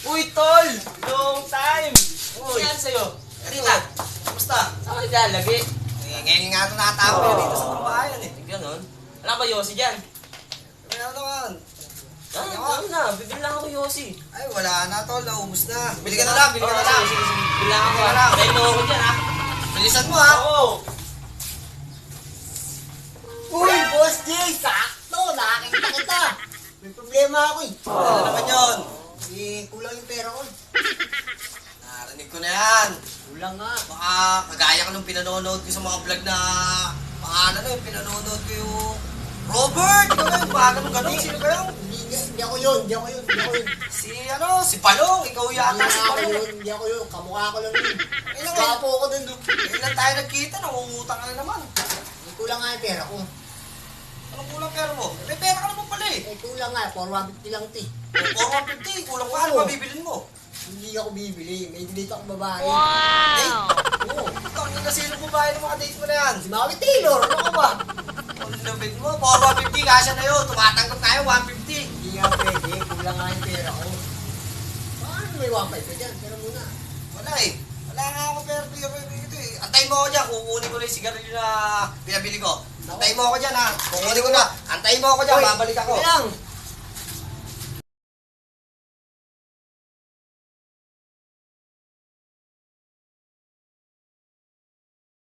Uy, tol! Long time! Uy. Yan sa'yo. Rita, kamusta? Saan ka dyan, lagi? Ngayon nga ito nakatapo dito sa tambayan eh. Ganon. Wala ba Yossi dyan? Kaya naman. Ano na, bibili lang ako Yossi. Ay, wala na tol, naubos na. Bili ka na lang, bili ka na lang. Sige, sige. Bili lang ako Bili ka na lang. Dahil mo ako dyan, ha? Bilisan mo ha. Oo. Uy, Boss Jay! Sakto! Nakakita kita! May problema ako eh. Ano naman yun? Kulang yung pera ko eh. Narinig ko na yan. Kulang nga. Baka kagaya ka nung pinanonood ko sa mga vlog na pangalan na yung pinanonood ko yung Robert! Ikaw ba yung baka nung gano'n? Sino ba yun? Hindi ako yun. Si Palong! Ikaw yata Hindi si ako Palong. yun. Hindi ako yun. Kamukha ko lang yun. Ilan Kapo ako dun. Ilan tayo nagkita, nangungutang ka na naman. Kulang nga yung pera ko. Anong kulang pera mo? May pera ka naman pala eh. Kulang nga. 450 lang ito eh. 450, kulang ka. Ano Oo. mabibilin mo? Hindi ako bibili. May date akong babae. Date? Oo. Tangin na sino babae ng mga date mo na yan? Si Mami Taylor. Ano ka ba? Ang labit mo, 450, kasya na yun. Tumatanggap tayo, 150. Hindi nga pwede. Kulang nga yung pera ko. Paano may 1.5 ka dyan? Pero muna. Wala eh. Wala nga ako pera dito eh. Antayin mo ako dyan, kukunin ko na yung sigarilyo na pinabili ko. Antayin mo ako dyan ha. Kukunin ko na. Antayin mo ako dyan, Hoy, babalik ako. Kaya lang.